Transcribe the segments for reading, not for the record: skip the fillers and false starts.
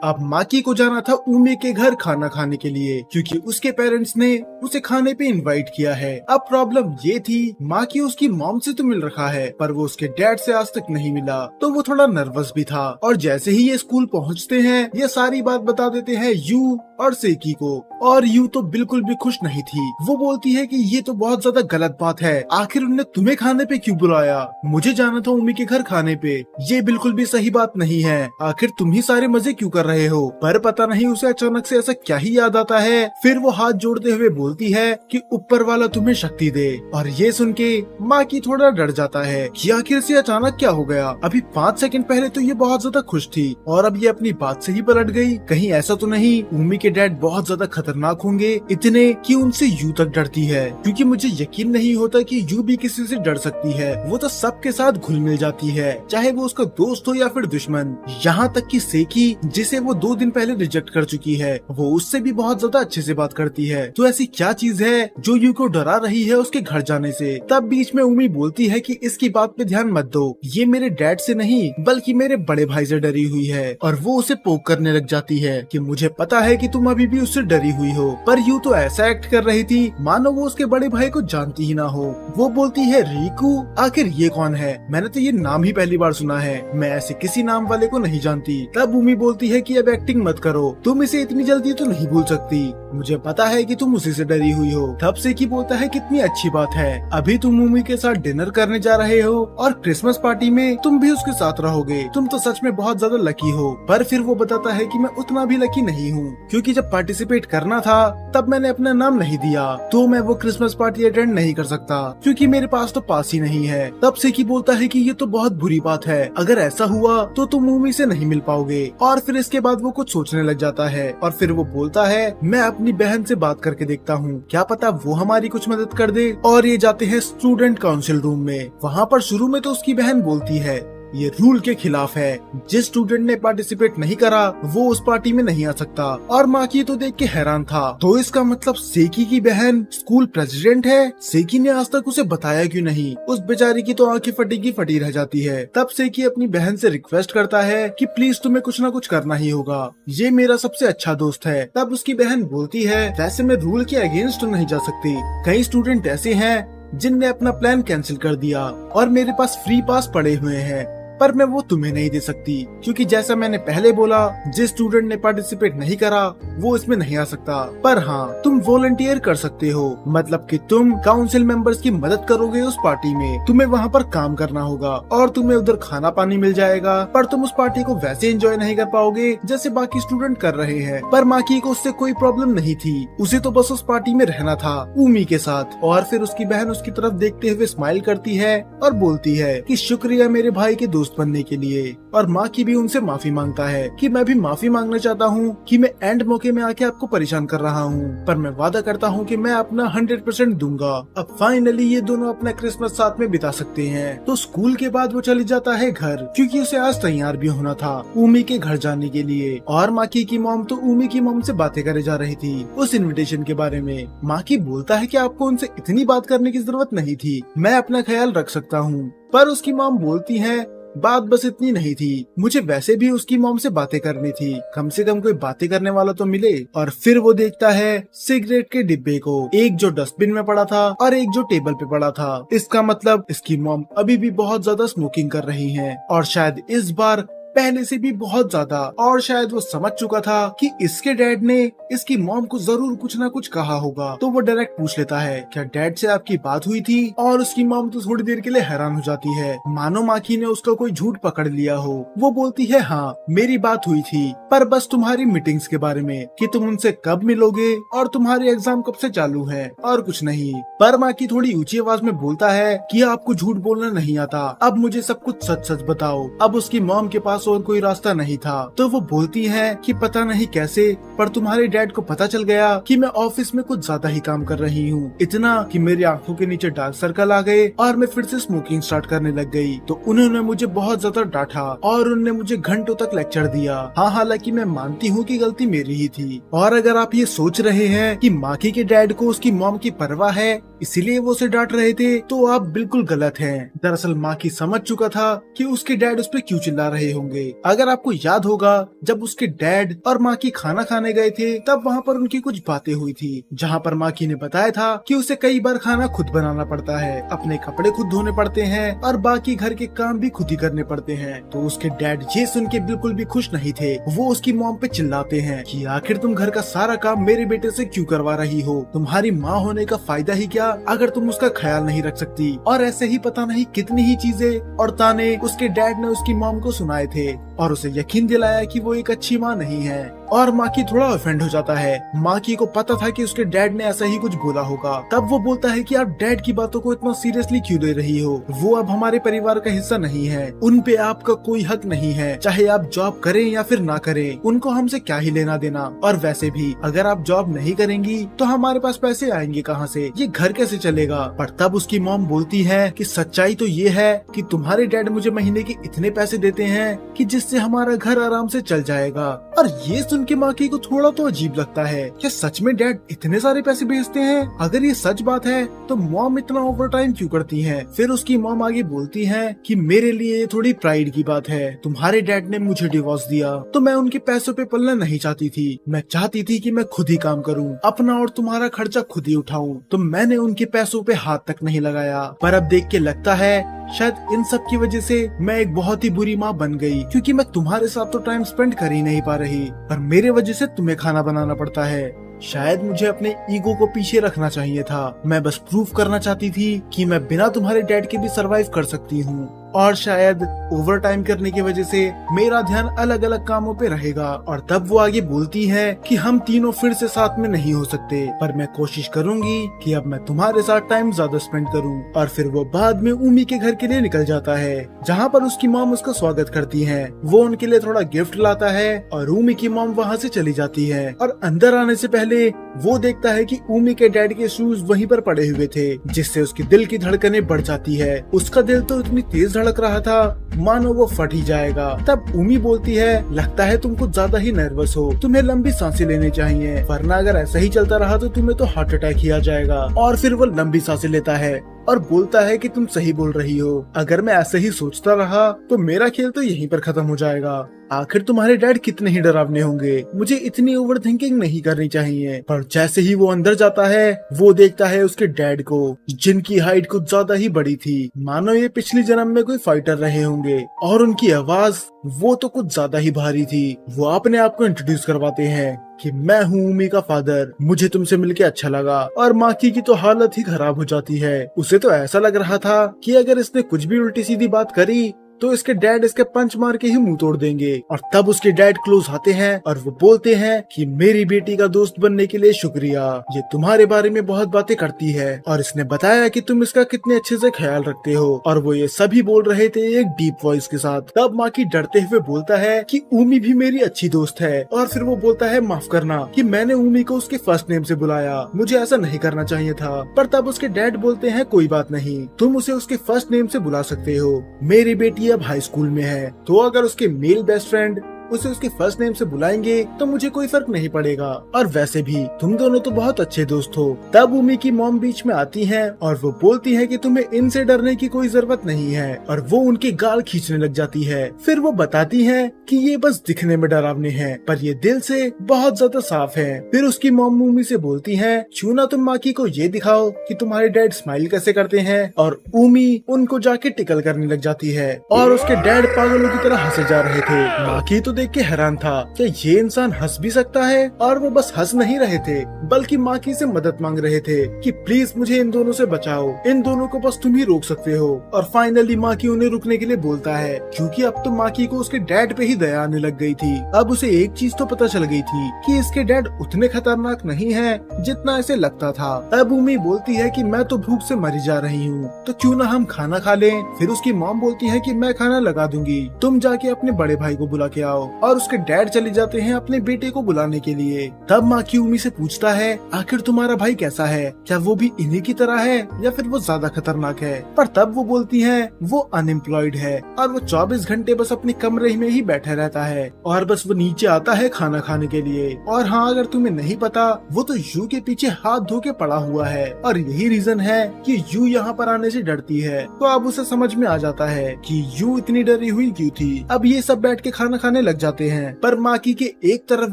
अब माकी को जाना था उमी के घर खाना खाने के लिए, क्योंकि उसके पेरेंट्स ने उसे खाने पे इनवाइट किया है। अब प्रॉब्लम ये थी, माकी उसकी मॉम से तो मिल रखा है पर वो उसके डैड से आज तक नहीं मिला, तो वो थोड़ा नर्वस भी था। और जैसे ही ये स्कूल पहुँचते हैं, ये सारी बात बता देते हैं यू और सेकी को, और यू तो बिल्कुल भी खुश नहीं थी। वो बोलती है कि ये तो बहुत ज्यादा गलत बात है, आखिर उन्होंने तुम्हें खाने पे क्यों बुलाया? मुझे जाना था उमी के घर खाने पे, ये बिल्कुल भी सही बात नहीं है। आखिर तुम ही सारे मजे क्यों कर रहे हो? पर पता नहीं उसे अचानक से ऐसा क्या ही याद आता है। फिर वो हाथ जोड़ते हुए बोलती है कि ऊपर वाला तुम्हें शक्ति दे। और ये सुन के माँ की थोड़ा डर जाता है कि आखिर से अचानक क्या हो गया। अभी 5 सेकंड पहले तो ये बहुत ज्यादा खुश थी और अब ये अपनी बात से ही पलट गई। कहीं ऐसा तो नहीं उमी के डैड बहुत ज्यादा खतरनाक होंगे, इतने कि उनसे यू तक डरती है, क्योंकि मुझे यकीन नहीं होता कि यू भी किसी से डर सकती है। वो तो सबके साथ घुल मिल जाती है, चाहे वो उसका दोस्त हो या फिर दुश्मन। यहाँ तक कि सेकी, जिसे वो 2 दिन पहले रिजेक्ट कर चुकी है, वो उससे भी बहुत ज्यादा अच्छे से बात करती है। तो ऐसी क्या चीज है जो यू को डरा रही है उसके घर जाने से? तब बीच में उमी बोलती है कि इसकी बात पे ध्यान मत दो, ये मेरे डैड से नहीं बल्कि मेरे बड़े भाई से डरी हुई है। और वो उसे पोक करने लग जाती है कि मुझे पता है कि तुम अभी भी उससे डरी हुई हो। पर यू तो ऐसा एक्ट कर रही थी मानो वो उसके बड़े भाई को जानती ही ना हो। वो बोलती है रिकू, आखिर ये कौन है? मैंने तो ये नाम ही पहली बार सुना है, मैं ऐसे किसी नाम वाले को नहीं जानती। तब उमी बोलती है कि अब एक्टिंग मत करो, तुम इसे इतनी जल्दी तो नहीं भूल सकती, मुझे पता है कि तुम उसी से डरी हुई हो। तब सेकी बोलता है कितनी अच्छी बात है, अभी तुम उमी के साथ डिनर करने जा रहे हो और क्रिसमस पार्टी में तुम भी उसके साथ रहोगे, तुम तो सच में बहुत ज्यादा लकी हो। पर फिर वो बताता है कि मैं उतना भी लकी नहीं हूँ, क्योंकि जब पार्टिसिपेट करना था तब मैंने अपना नाम नहीं दिया, तो मैं वो क्रिसमस पार्टी अटेंड नहीं कर सकता क्योंकि मेरे पास तो पास ही नहीं है। तब सेकी बोलता है कि ये तो बहुत बुरी बात है, अगर ऐसा हुआ तो तुम उमी से नहीं मिल पाओगे। और फिर इसके बाद वो कुछ सोचने लग जाता है और फिर वो बोलता है मैं अपनी बहन से बात करके देखता हूँ, क्या पता वो हमारी कुछ मदद कर दे। और ये जाते हैं स्टूडेंट काउंसिल रूम में। वहाँ पर शुरू में तो उसकी बहन बोलती है ये रूल के खिलाफ है, जिस स्टूडेंट ने पार्टिसिपेट नहीं करा वो उस पार्टी में नहीं आ सकता। और माकी तो देख के हैरान था, तो इसका मतलब सेकी की बहन स्कूल प्रेसिडेंट है? सेकी ने आज तक उसे बताया क्यों नहीं? उस बेचारी की तो आंखें फटी की फटी रह जाती है। तब सेकी अपनी बहन से रिक्वेस्ट करता है कि प्लीज तुम्हें कुछ ना कुछ करना ही होगा, ये मेरा सबसे अच्छा दोस्त है। तब उसकी बहन बोलती है वैसे मैं रूल के अगेंस्ट तो नहीं जा सकती, कई स्टूडेंट ऐसे हैं जिनने अपना प्लान कैंसिल कर दिया और मेरे पास फ्री पास पड़े हुए हैं, पर मैं वो तुम्हें नहीं दे सकती, क्योंकि जैसा मैंने पहले बोला जिस स्टूडेंट ने पार्टिसिपेट नहीं करा वो इसमें नहीं आ सकता। पर हाँ तुम वॉलंटियर कर सकते हो, मतलब कि तुम काउंसिल मेंबर्स की मदद करोगे उस पार्टी में, तुम्हें वहाँ पर काम करना होगा और तुम्हें उधर खाना पानी मिल जाएगा। पर तुम उस पार्टी को वैसे एंजॉय नहीं कर पाओगे जैसे बाकी स्टूडेंट कर रहे हैं। पर माकी को उससे कोई प्रॉब्लम नहीं थी, उसे तो बस उस पार्टी में रहना था उमी के साथ। और फिर उसकी बहन उसकी तरफ देखते हुए स्माइल करती है और बोलती है कि शुक्रिया मेरे भाई के दोस्त बनने के लिए। और माँ की भी उनसे माफी मांगता है कि मैं भी माफी मांगना चाहता हूँ कि मैं एंड मौके में आके आपको परेशान कर रहा हूँ, पर मैं वादा करता हूँ कि मैं अपना 100% दूंगा। अब फाइनली ये दोनों अपना क्रिसमस साथ में बिता सकते हैं। तो स्कूल के बाद वो चली जाता है घर, क्योंकि उसे आज तैयार भी होना था उमी के घर जाने के लिए। और माकी की मॉम तो उमी की मॉम से बातें करे जा रही थी उस इन्विटेशन के बारे में। माकी बोलता है कि आपको उनसे इतनी बात करने की जरूरत नहीं थी, मैं अपना ख्याल रख सकता हूँ। पर उसकी मॉम बोलती है बात बस इतनी नहीं थी, मुझे वैसे भी उसकी मॉम से बातें करनी थी, कम से कम कोई बातें करने वाला तो मिले। और फिर वो देखता है सिगरेट के डिब्बे को, एक जो डस्टबिन में पड़ा था और एक जो टेबल पे पड़ा था। इसका मतलब इसकी मॉम अभी भी बहुत ज्यादा स्मोकिंग कर रही हैं और शायद इस बार पहले से भी बहुत ज्यादा। और शायद वो समझ चुका था कि इसके डैड ने इसकी मॉम को जरूर कुछ ना कुछ कहा होगा, तो वो डायरेक्ट पूछ लेता है क्या डैड से आपकी बात हुई थी? और उसकी मॉम तो थोड़ी देर के लिए हैरान हो जाती है, मानो माकी ने उसका कोई झूठ पकड़ लिया हो। वो बोलती है हाँ मेरी बात हुई थी, पर बस तुम्हारी मीटिंग्स के बारे में कि तुम उनसे कब मिलोगे और तुम्हारे एग्जाम कब से चालू है, और कुछ नहीं। पर माकी थोड़ी ऊंची आवाज में बोलता है कि आपको झूठ बोलना नहीं आता, अब मुझे सब कुछ सच सच बताओ। अब उसकी मॉम के पास और कोई रास्ता नहीं था, तो वो बोलती है कि पता नहीं कैसे पर तुम्हारे डैड को पता चल गया कि मैं ऑफिस में कुछ ज्यादा ही काम कर रही हूँ, इतना कि मेरी आंखों के नीचे डार्क सर्कल आ गए और मैं फिर से स्मोकिंग स्टार्ट करने लग गई। तो उन्होंने मुझे बहुत ज्यादा डांटा और उन्होंने मुझे घंटों तक लेक्चर दिया। हाँ हालांकि मैं मानती हूँ कि गलती मेरी ही थी। और अगर आप ये सोच रहे हैं कि माकी के डैड को उसकी मॉम की परवाह है इसीलिए वो उसे डांट रहे थे, तो आप बिल्कुल गलत हैं। दरअसल माकी समझ चुका था कि उसके डैड उस पर क्यों चिल्ला रहे होंगे। होंगे। अगर आपको याद होगा, जब उसके डैड और माकी खाना खाने गए थे तब वहाँ पर उनकी कुछ बातें हुई थी, जहाँ पर माकी ने बताया था कि उसे कई बार खाना खुद बनाना पड़ता है, अपने कपड़े खुद धोने पड़ते हैं और बाकी घर के काम भी खुद ही करने पड़ते हैं। तो उसके डैड ये सुन के बिल्कुल भी खुश नहीं थे। वो उसकी मॉम पे चिल्लाते हैं कि आखिर तुम घर का सारा काम मेरे बेटे से क्यों करवा रही हो, तुम्हारी माँ होने का फायदा ही क्या अगर तुम उसका ख्याल नहीं रख सकती। और ऐसे ही पता नहीं कितनी ही चीजें और ताने उसके डैड ने उसकी मॉम को सुनाए थे और उसे यकीन दिलाया कि वो एक अच्छी माँ नहीं है। और माकी थोड़ा ऑफेंड हो जाता है। माकी को पता था कि उसके डैड ने ऐसा ही कुछ बोला होगा। तब वो बोलता है कि आप डैड की बातों को इतना सीरियसली क्यों ले रही हो, वो अब हमारे परिवार का हिस्सा नहीं है, उन पे आपका कोई हक नहीं है, चाहे आप जॉब करें या फिर ना करें, उनको हमसे क्या ही लेना देना। और वैसे भी अगर आप जॉब नहीं करेंगी तो हमारे पास पैसे आएंगे कहाँ से, ये घर कैसे चलेगा। पर तब उसकी मॉम बोलती है कि सच्चाई तो ये है कि तुम्हारे डैड मुझे महीने के इतने पैसे देते हैं कि जिससे हमारा घर आराम से चल जाएगा। और ये सुन के माकी को थोड़ा तो अजीब लगता है कि सच में डैड इतने सारे पैसे भेजते हैं। अगर ये सच बात है तो मॉम इतना ओवर टाइम क्यों करती है। फिर उसकी मॉम आगे बोलती है कि मेरे लिए ये थोड़ी प्राइड की बात है, तुम्हारे डैड ने मुझे डिवोर्स दिया तो मैं उनके पैसों पे पलना नहीं चाहती थी, मैं चाहती थी कि मैं खुद ही काम करूँ, अपना और तुम्हारा खर्चा खुद ही उठाऊं, तो मैंने उनके पैसों पे हाथ तक नहीं लगाया। पर अब देख के लगता है शायद इन सब की वजह से मैं एक बहुत ही बुरी माँ बन गई, क्योंकि मैं तुम्हारे साथ तो टाइम स्पेंड कर ही नहीं पा रही और मेरे वजह से तुम्हें खाना बनाना पड़ता है। शायद मुझे अपने ईगो को पीछे रखना चाहिए था, मैं बस प्रूफ करना चाहती थी कि मैं बिना तुम्हारे डैड के भी सरवाइव कर सकती हूँ। और शायद ओवर टाइम करने की वजह से मेरा ध्यान अलग अलग कामों पे रहेगा। और तब वो आगे बोलती है कि हम तीनों फिर से साथ में नहीं हो सकते, पर मैं कोशिश करूंगी कि अब मैं तुम्हारे साथ टाइम ज्यादा स्पेंड करूं। और फिर वो बाद में उमी के घर के लिए निकल जाता है, जहाँ पर उसकी मॉम उसका स्वागत करती है। वो उनके लिए थोड़ा गिफ्ट लाता है और उमी की मॉम वहाँ से चली जाती है। और अंदर आने से पहले वो देखता है कि उमी के डैड के शूज वहीं पर पड़े हुए थे, जिससे उसकी दिल की धड़कनें बढ़ जाती है। उसका दिल तो इतनी तेज धड़क रहा था मानो वो फट ही जाएगा। तब उमी बोलती है लगता है तुम कुछ ज्यादा ही नर्वस हो, तुम्हें लंबी सांसें लेनी चाहिए, वरना अगर ऐसा ही चलता रहा तो तुम्हें तो हार्ट अटैक ही आ जाएगा। और फिर वो लंबी सांसें लेता है और बोलता है कि तुम सही बोल रही हो, अगर मैं ऐसे ही सोचता रहा तो मेरा खेल तो यहीं पर खत्म हो जाएगा। आखिर तुम्हारे डैड कितने ही डरावने होंगे, मुझे इतनी ओवर थिंकिंग नहीं करनी चाहिए। पर जैसे ही वो अंदर जाता है वो देखता है उसके डैड को, जिनकी हाइट कुछ ज्यादा ही बड़ी थी, मानो ये पिछली जन्म में कोई फाइटर रहे होंगे। और उनकी आवाज वो तो कुछ ज्यादा ही भारी थी। वो अपने आप को इंट्रोड्यूस करवाते हैं कि मैं हूँ उमी का फादर, मुझे तुमसे मिलके अच्छा लगा। और माकी की तो हालत ही खराब हो जाती है। उसे तो ऐसा लग रहा था कि अगर इसने कुछ भी उल्टी सीधी बात करी तो इसके डैड इसके पंच मार के ही मुंह तोड़ देंगे। और तब उसके डैड क्लोज आते हैं और वो बोलते हैं कि मेरी बेटी का दोस्त बनने के लिए शुक्रिया, ये तुम्हारे बारे में बहुत बातें करती है और इसने बताया कि तुम इसका कितने अच्छे से ख्याल रखते हो। और वो ये सभी बोल रहे थे एक डीप वॉइस के साथ। तब माकी डरते हुए बोलता है कि उमी भी मेरी अच्छी दोस्त है। और फिर वो बोलता है माफ करना कि मैंने उमी को उसके फर्स्ट नेम से बुलाया, मुझे ऐसा नहीं करना चाहिए था। पर तब उसके डैड बोलते हैं कोई बात नहीं, तुम उसे उसके फर्स्ट नेम से बुला सकते हो, मेरी बेटी अब हाई स्कूल में है, तो अगर उसके मेल बेस्ट फ्रेंड उसे उसके फर्स्ट नेम से बुलाएंगे तो मुझे कोई फर्क नहीं पड़ेगा। और वैसे भी तुम दोनों तो बहुत अच्छे दोस्त हो। तब उमी की मॉम बीच में आती है और वो बोलती है कि तुम्हें इनसे डरने की कोई जरूरत नहीं है, और वो उनकी गाल खींचने लग जाती है। फिर वो बताती है कि ये बस दिखने में डरावने हैं, पर ये दिल से बहुत ज्यादा साफ है। फिर उसकी मॉम उमी से बोलती है क्यों ना तुम माकी को ये दिखाओ कि तुम्हारे डैड स्माइल कैसे करते हैं। और उमी उनको जाके टिकल करने लग जाती है और उसके डैड पागलों की तरह हंसे जा रहे थे। माकी तो देख के हैरान था कि ये इंसान हंस भी सकता है। और वो बस हंस नहीं रहे थे बल्कि माकी से मदद मांग रहे थे कि प्लीज मुझे इन दोनों से बचाओ, इन दोनों को बस तुम ही रोक सकते हो। और फाइनली माकी उन्हें रुकने के लिए बोलता है, क्योंकि अब तो माकी को उसके डैड पे ही दया आने लग गई थी। अब उसे एक चीज तो पता चल गई थी कि इसके डैड उतने खतरनाक नहीं है जितना ऐसे लगता था। अब उमी बोलती है कि मैं तो भूख से मरी जा रही हूँ, तो क्यों ना हम खाना खा लें। फिर उसकी मॉम बोलती है कि मैं खाना लगा दूंगी, तुम जाके अपने बड़े भाई को बुला के आओ। और उसके डैड चले जाते हैं अपने बेटे को बुलाने के लिए। तब माकी उमी से पूछता है, आखिर तुम्हारा भाई कैसा है, क्या वो भी इन्हीं की तरह है या फिर वो ज्यादा खतरनाक है? पर तब वो बोलती है वो अनएम्प्लॉयड है और वो 24 घंटे बस अपने कमरे में ही बैठा रहता है और बस वो नीचे आता है खाना खाने के लिए। और हाँ, अगर तुम्हें नहीं पता, वो तो यू के पीछे हाथ धो के पड़ा हुआ है और यही रीजन है कि यू यहाँ पर आने से डरती है। तो अब उसे समझ में आ जाता है कि यू इतनी डरी हुई क्यों थी। अब ये सब बैठ के खाना खाने लग जाते हैं, पर माकी के एक तरफ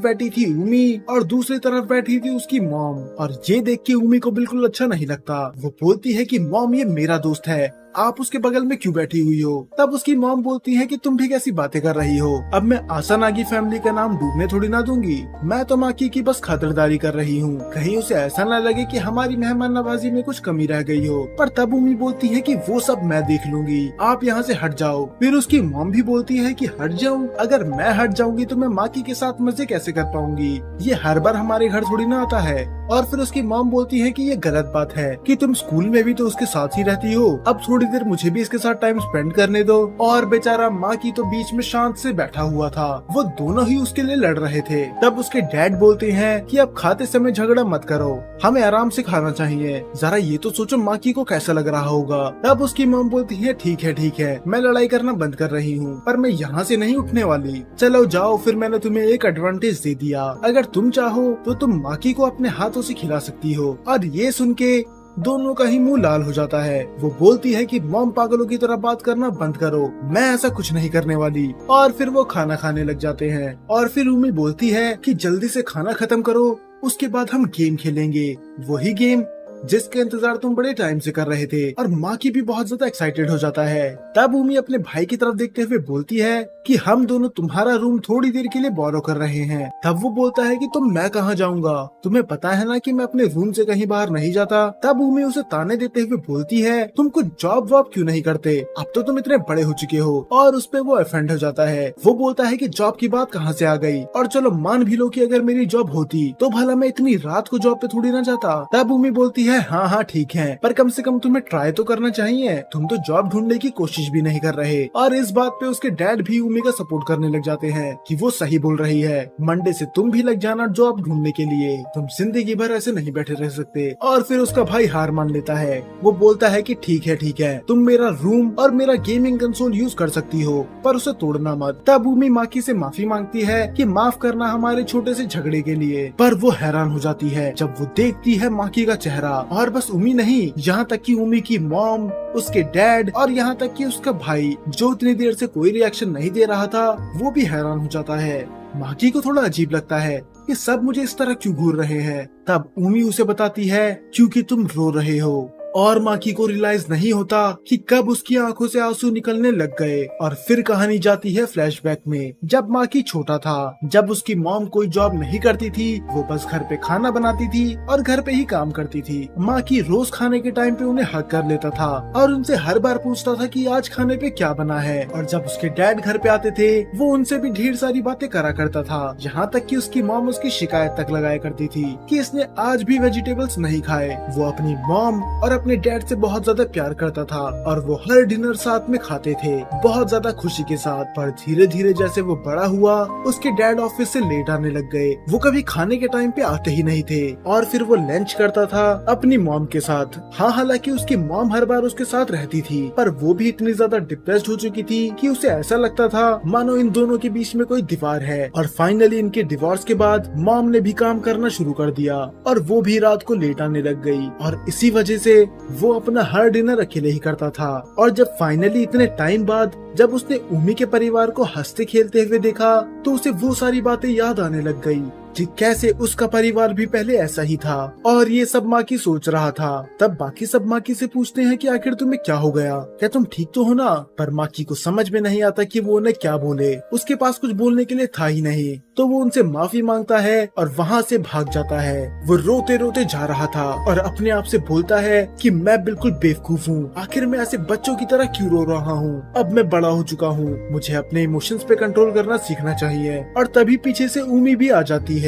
बैठी थी उमी और दूसरी तरफ बैठी थी उसकी मॉम। और ये देख के उमी को बिल्कुल अच्छा नहीं लगता। वो बोलती है कि मॉम, ये मेरा दोस्त है, आप उसके बगल में क्यों बैठी हुई हो? तब उसकी मॉम बोलती है कि तुम भी कैसी बातें कर रही हो, अब मैं आसानागी फैमिली का नाम डूबने थोड़ी ना दूंगी। मैं तो माकी की बस खातिरदारी कर रही हूँ, कहीं उसे ऐसा ना लगे कि हमारी मेहमान नवाजी में कुछ कमी रह गई हो। पर तब उम्मी बोलती है कि वो सब मैं देख लूंगी, आप यहाँ से हट जाओ। फिर उसकी मॉम भी बोलती है कि हट जाऊँ? अगर मैं हट जाऊंगी तो मैं माकी के साथ मजे कैसे कर पाऊंगी? ये हर बार हमारे घर थोड़ी ना आता है। और फिर उसकी मॉम बोलती है कि ये गलत बात है कि तुम स्कूल में भी तो उसके साथ ही रहती हो, अब थोड़ी देर मुझे भी इसके साथ टाइम स्पेंड करने दो। और बेचारा माकी तो बीच में शांत से बैठा हुआ था, वो दोनों ही उसके लिए लड़ रहे थे। तब उसके डैड बोलते हैं कि अब खाते समय झगड़ा मत करो, हमें आराम से खाना चाहिए, जरा ये तो सोचो माकी को कैसा लग रहा होगा। तब उसकी मॉम बोलती है ठीक है, मैं लड़ाई करना बंद कर रही हूँ, पर मैं यहाँ से नहीं उठने वाली। चलो जाओ, फिर मैंने तुम्हें एक एडवांटेज दे दिया, अगर तुम चाहो तो तुम माकी को अपने हाथों से खिला सकती हो। और ये सुन के दोनों का ही मुंह लाल हो जाता है। वो बोलती है कि मॉम, पागलों की तरह बात करना बंद करो, मैं ऐसा कुछ नहीं करने वाली। और फिर वो खाना खाने लग जाते हैं। और फिर उम्मी बोलती है कि जल्दी से खाना खत्म करो, उसके बाद हम गेम खेलेंगे, वही गेम जिसके इंतजार तुम बड़े टाइम से कर रहे थे। और माकी भी बहुत ज्यादा एक्साइटेड हो जाता है। तब उम्मी अपने भाई की तरफ देखते हुए बोलती है कि हम दोनों तुम्हारा रूम थोड़ी देर के लिए बोरो कर रहे हैं। तब वो बोलता है कि तुम, मैं कहाँ जाऊंगा, तुम्हें पता है ना कि मैं अपने रूम से कहीं बाहर नहीं जाता। तब उम्मी उसे ताने देते हुए बोलती है, तुम कुछ जॉब वॉब क्यों नहीं करते, अब तो तुम इतने बड़े हो चुके हो। और उस पे वो ऑफेंड हो जाता है। वो बोलता है कि जॉब की बात कहाँ से आ गई, और चलो मान भी लो कि अगर मेरी जॉब होती तो भला मैं इतनी रात को जॉब पे थोड़ी ना जाता। तब उम्मी बोलती है, हाँ ठीक है, पर कम से कम तुम्हें ट्राई तो करना चाहिए, तुम तो जॉब ढूंढने की कोशिश भी नहीं कर रहे। और इस बात पे उसके डैड भी उम्मी का सपोर्ट करने लग जाते हैं कि वो सही बोल रही है, मंडे से तुम भी लग जाना जॉब ढूंढने के लिए, तुम जिंदगी भर ऐसे नहीं बैठे रह सकते। और फिर उसका भाई हार मान लेता है। वो बोलता है कि ठीक है, तुम मेरा रूम और मेरा गेमिंग कंसोल यूज कर सकती हो, पर उसे तोड़ना मत। तब उम्मी माकी से माफी मांगती है कि माफ करना हमारे छोटे से झगड़े के लिए। पर वो हैरान हो जाती है जब वो देखती है माकी का चेहरा। और बस उम्मी नहीं, यहाँ तक कि उम्मी की मॉम, उसके डैड और यहाँ तक कि उसका भाई, जो इतनी देर से कोई रिएक्शन नहीं दे रहा था, वो भी हैरान हो जाता है। माकी को थोड़ा अजीब लगता है कि सब मुझे इस तरह क्यों घूर रहे हैं। तब उम्मी उसे बताती है क्योंकि तुम रो रहे हो। और माकी को रियलाइज नहीं होता कि कब उसकी आंखों से आंसू निकलने लग गए। और फिर कहानी जाती है फ्लैशबैक में, जब माकी छोटा था, जब उसकी मॉम कोई जॉब नहीं करती थी, वो बस घर पे खाना बनाती थी और घर पे ही काम करती थी। माकी रोज खाने के टाइम पे उन्हें हक कर लेता था और उनसे हर बार पूछता था कि आज खाने पे क्या बना है। और जब उसके डैड घर पे आते थे, वो उनसे भी ढेर सारी बातें करा करता था, यहाँ तक कि उसकी मॉम उसकी शिकायत तक लगाया करती थी कि इसने आज भी वेजिटेबल्स नहीं खाए। वो अपनी मॉम और अपने डैड से बहुत ज्यादा प्यार करता था और वो हर डिनर साथ में खाते थे, बहुत ज्यादा खुशी के साथ। पर धीरे धीरे जैसे वो बड़ा हुआ, उसके डैड ऑफिस से लेट आने लग गए, वो कभी खाने के टाइम पे आते ही नहीं थे। और फिर वो लंच करता था अपनी मॉम के साथ। हाँ, हालांकि उसकी मॉम हर बार उसके साथ रहती थी, पर वो भी इतनी ज्यादा डिप्रेस्ड हो चुकी थी कि उसे ऐसा लगता था मानो इन दोनों के बीच में कोई दीवार है। और फाइनली इनके डिवोर्स के बाद मॉम ने भी काम करना शुरू कर दिया और वो भी रात को लेट आने लग गई। और इसी वजह से वो अपना हर डिनर अकेले ही करता था। और जब फाइनली इतने टाइम बाद जब उसने उम्मी के परिवार को हंसते खेलते हुए देखा, तो उसे वो सारी बातें याद आने लग गई कि कैसे उसका परिवार भी पहले ऐसा ही था। और ये सब माकी सोच रहा था। तब बाकी सब माकी से पूछते हैं कि आखिर तुम्हें क्या हो गया, क्या तुम ठीक तो हो ना? पर माकी को समझ में नहीं आता कि वो उन्हें क्या बोले, उसके पास कुछ बोलने के लिए था ही नहीं। तो वो उनसे माफी मांगता है और वहाँ से भाग जाता है। वो रोते रोते जा रहा था और अपने आप से बोलता है कि मैं बिल्कुल बेवकूफ हूँ, आखिर मैं ऐसे बच्चों की तरह क्यों रो रहा हूँ, अब मैं बड़ा हो चुका हूँ, मुझे अपने इमोशंस पे कंट्रोल करना सीखना चाहिए। और तभी पीछे से उम्मी भी आ जाती है।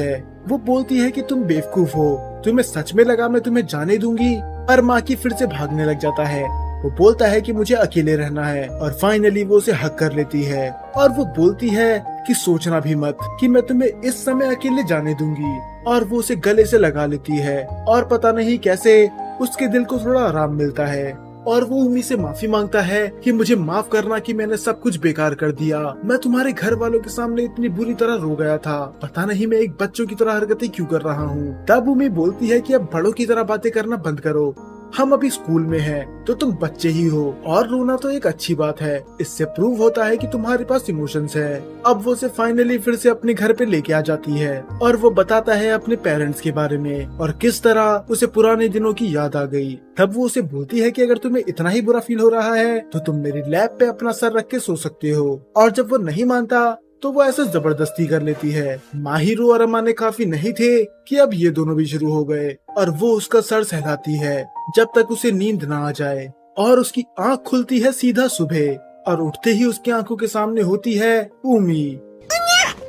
वो बोलती है कि तुम बेवकूफ हो, तुम्हें सच में लगा मैं तुम्हें जाने दूंगी? पर माकी फिर से भागने लग जाता है। वो बोलता है कि मुझे अकेले रहना है और फाइनली वो उसे हक कर लेती है। और वो बोलती है कि सोचना भी मत कि मैं तुम्हें इस समय अकेले जाने दूंगी। और वो उसे गले से लगा लेती है और पता नहीं कैसे उसके दिल को थोड़ा आराम मिलता है। और वो उमी से माफी मांगता है कि मुझे माफ करना कि मैंने सब कुछ बेकार कर दिया। मैं तुम्हारे घर वालों के सामने इतनी बुरी तरह रो गया था। पता नहीं मैं एक बच्चों की तरह हरकतें क्यों कर रहा हूँ। तब उमी बोलती है कि अब बड़ों की तरह बातें करना बंद करो। हम अभी स्कूल में हैं, तो तुम बच्चे ही हो और रोना तो एक अच्छी बात है। इससे प्रूव होता है कि तुम्हारे पास इमोशंस है। अब वो उसे फाइनली फिर से अपने घर पे लेके आ जाती है और वो बताता है अपने पेरेंट्स के बारे में और किस तरह उसे पुराने दिनों की याद आ गई। तब वो उसे बोलती है कि अगर तुम्हें इतना ही बुरा फील हो रहा है तो तुम मेरी लैब पे अपना सर रख के सो सकते हो। और जब वो नहीं मानता तो वो ऐसे जबरदस्ती कर लेती है। माहिरो और अमाने काफी नहीं थे कि अब ये दोनों भी शुरू हो गए और वो उसका सर सहलाती है जब तक उसे नींद ना आ जाए। और उसकी आंख खुलती है सीधा सुबह और उठते ही उसकी आंखों के सामने होती है उमी।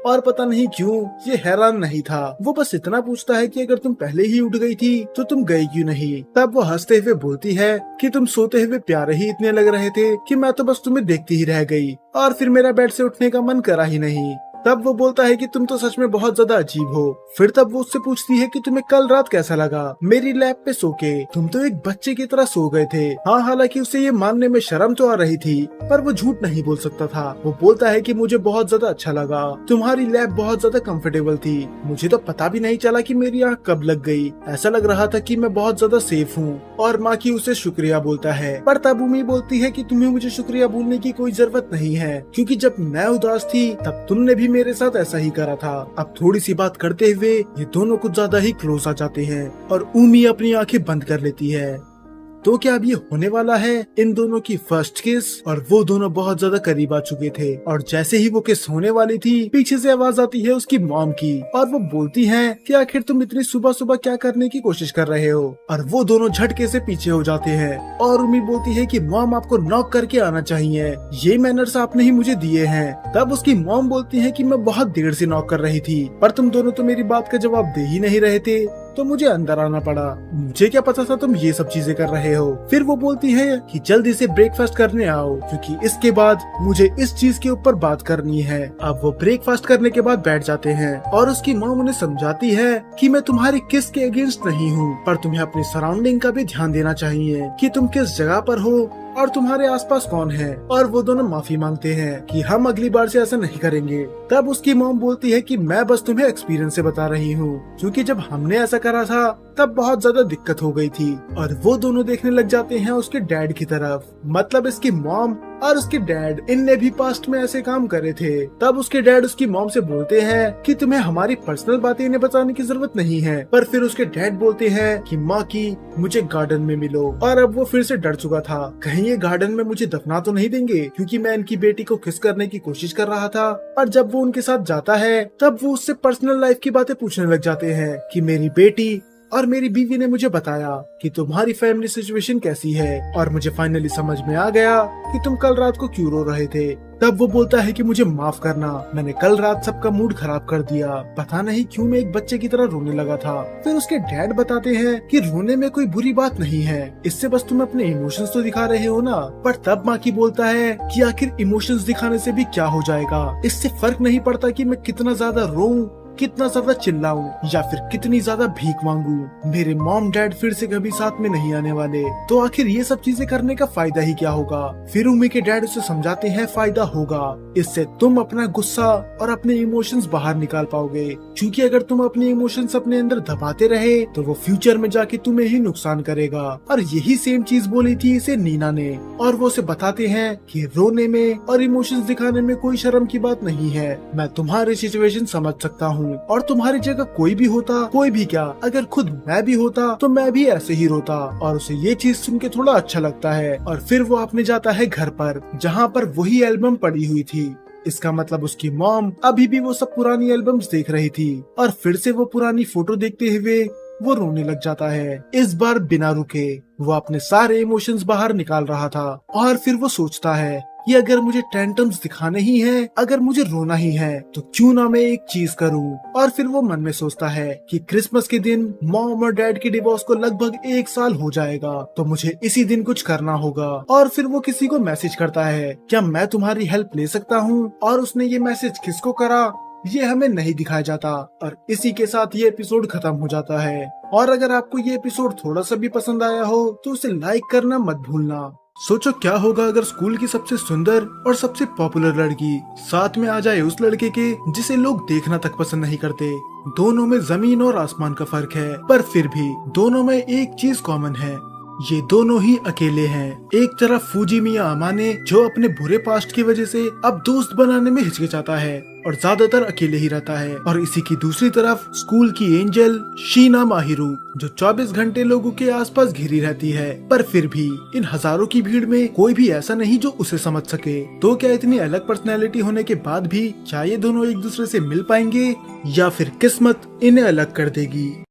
और पता नहीं क्यों ये हैरान नहीं था। वो बस इतना पूछता है कि अगर तुम पहले ही उठ गई थी तो तुम गई क्यों नहीं। तब वो हंसते हुए बोलती है कि तुम सोते हुए प्यारे ही इतने लग रहे थे कि मैं तो बस तुम्हें देखती ही रह गई और फिर मेरा बेड से उठने का मन करा ही नहीं। तब वो बोलता है कि तुम तो सच में बहुत ज्यादा अजीब हो। फिर तब वो उससे पूछती है कि तुम्हें कल रात कैसा लगा मेरी लैब पे सो के। तुम तो एक बच्चे की तरह सो गए थे। हाँ, हालांकि उसे ये मानने में शर्म तो आ रही थी पर वो झूठ नहीं बोल सकता था। वो बोलता है कि मुझे बहुत ज्यादा अच्छा लगा, तुम्हारी लैब बहुत ज्यादा कंफर्टेबल थी। मुझे तो पता भी नहीं चला कि मेरी आँख कब लग गई। ऐसा लग रहा था कि मैं बहुत ज्यादा सेफ हूँ। और माँ की उसे शुक्रिया बोलता है। पर तब उम्मी बोलती है कि तुम्हें मुझे शुक्रिया बोलने की कोई जरूरत नहीं है, क्योंकि जब मैं उदास थी तब तुमने भी मेरे साथ ऐसा ही करा था। अब थोड़ी सी बात करते हुए ये दोनों कुछ ज्यादा ही क्लोज आ जाते हैं और उमी अपनी आंखें बंद कर लेती है। तो क्या अब ये होने वाला है इन दोनों की फर्स्ट किस। और वो दोनों बहुत ज्यादा करीब आ चुके थे और जैसे ही वो किस होने वाली थी पीछे से आवाज आती है उसकी मॉम की और वो बोलती हैं कि आखिर तुम इतनी सुबह सुबह क्या करने की कोशिश कर रहे हो। और वो दोनों झटके से पीछे हो जाते हैं और उम्मी बोलती है कि मॉम आपको नॉक करके आना चाहिए, ये मैनर्स आपने ही मुझे दिए हैं। तब उसकी मॉम बोलती है कि मैं बहुत देर से नॉक कर रही थी पर तुम दोनों तो मेरी बात का जवाब दे ही नहीं रहे थे, तो मुझे अंदर आना पड़ा। मुझे क्या पता था तुम ये सब चीजें कर रहे हो। फिर वो बोलती है कि जल्दी से ब्रेकफास्ट करने आओ, क्योंकि इसके बाद मुझे इस चीज के ऊपर बात करनी है। अब वो ब्रेकफास्ट करने के बाद बैठ जाते हैं और उसकी मॉम उन्हें समझाती है कि मैं तुम्हारी किस के अगेंस्ट नहीं हूँ, पर तुम्हें अपनी सराउंडिंग का भी ध्यान देना चाहिए कि तुम किस जगह पर हो और तुम्हारे आसपास कौन है। और वो दोनों माफी मांगते हैं कि हम अगली बार से ऐसा नहीं करेंगे। तब उसकी मॉम बोलती है कि मैं बस तुम्हें एक्सपीरियंस से बता रही हूँ, क्योंकि जब हमने ऐसा करा था तब बहुत ज्यादा दिक्कत हो गई थी। और वो दोनों देखने लग जाते हैं उसके डैड की तरफ, मतलब इसकी मॉम और उसके डैड, इनने भी पास्ट में ऐसे काम करे थे। तब उसके डैड उसकी मॉम से बोलते हैं कि तुम्हें हमारी पर्सनल बातें इन्हें बताने की जरूरत नहीं है। पर फिर उसके डैड बोलते हैं कि माँ की मुझे गार्डन में मिलो। और अब वो फिर से डर चुका था, कहीं ये गार्डन में मुझे दफना तो नहीं देंगे, क्योंकि मैं इनकी बेटी को किस करने की कोशिश कर रहा था। पर जब वो उनके साथ जाता है तब वो उससे पर्सनल लाइफ की बातें पूछने लग जाते हैं कि मेरी बेटी और मेरी बीवी ने मुझे बताया कि तुम्हारी फैमिली सिचुएशन कैसी है और मुझे फाइनली समझ में आ गया कि तुम कल रात को क्यों रो रहे थे। तब वो बोलता है कि मुझे माफ करना, मैंने कल रात सबका मूड खराब कर दिया, पता नहीं क्यों मैं एक बच्चे की तरह रोने लगा था। फिर उसके डैड बताते हैं कि रोने में कोई बुरी बात नहीं है, इससे बस तुम अपने इमोशंस तो दिखा रहे हो ना। पर तब माँ की बोलता है कि आखिर इमोशंस दिखाने से भी क्या हो जाएगा, इससे फर्क नहीं पड़ता कि मैं कितना ज्यादा रोऊं, कितना ज्यादा चिल्लाऊं या फिर कितनी ज्यादा भीख मांगू, मेरे मॉम डैड फिर से कभी साथ में नहीं आने वाले, तो आखिर ये सब चीजें करने का फायदा ही क्या होगा। फिर उम्मी के डैड उसे समझाते हैं फायदा होगा, इससे तुम अपना गुस्सा और अपने इमोशंस बाहर निकाल पाओगे, क्योंकि अगर तुम अपने इमोशंस अपने अंदर दबाते रहे तो वो फ्यूचर में जाके तुम्हें ही नुकसान करेगा। और यही सेम चीज बोली थी इसे नीना ने। और वो उसे बताते हैं कि रोने में और इमोशंस दिखाने में कोई शर्म की बात नहीं है, मैं तुम्हारी सिचुएशन समझ सकता हूँ और तुम्हारी जगह कोई भी होता, कोई भी क्या, अगर खुद मैं भी होता तो मैं भी ऐसे ही रोता। और उसे ये चीज सुन के थोड़ा अच्छा लगता है और फिर वो अपने जाता है घर पर, जहाँ पर वही एल्बम पड़ी हुई थी। इसका मतलब उसकी मॉम अभी भी वो सब पुरानी एल्बम्स देख रही थी और फिर से वो पुरानी फोटो देखते हुए वो रोने लग जाता है। इस बार बिना रुके वो अपने सारे इमोशंस बाहर निकाल रहा था और फिर वो सोचता है कि अगर मुझे टेंटम्स दिखाने ही है, अगर मुझे रोना ही है, तो क्यों ना मैं एक चीज करूं। और फिर वो मन में सोचता है कि क्रिसमस के दिन मॉम और डैड के डिवोर्स को लगभग 1 साल हो जाएगा, तो मुझे इसी दिन कुछ करना होगा। और फिर वो किसी को मैसेज करता है, क्या मैं तुम्हारी हेल्प ले सकता हूँ। और उसने ये मैसेज किसको करा ये हमें नहीं दिखाया जाता। और इसी के साथ ये एपिसोड खत्म हो जाता है। और अगर आपको ये एपिसोड थोड़ा सा भी पसंद आया हो तो उसे लाइक करना मत भूलना। सोचो क्या होगा अगर स्कूल की सबसे सुंदर और सबसे पॉपुलर लड़की साथ में आ जाए उस लड़के के जिसे लोग देखना तक पसंद नहीं करते। दोनों में जमीन और आसमान का फर्क है, पर फिर भी दोनों में एक चीज कॉमन है, ये दोनों ही अकेले हैं। एक तरफ फूजी मिया अमाने जो अपने बुरे पास्ट की वजह से अब दोस्त बनाने में हिचकिचाता है और ज्यादातर अकेले ही रहता है, और इसी की दूसरी तरफ स्कूल की एंजल शीना माहिरू जो 24 घंटे लोगों के आसपास घिरी रहती है, पर फिर भी इन हजारों की भीड़ में कोई भी ऐसा नहीं जो उसे समझ सके। तो क्या इतनी अलग पर्सनैलिटी होने के बाद भी क्या ये दोनों एक दूसरे से मिल पाएंगे या फिर किस्मत इन्हें अलग कर देगी।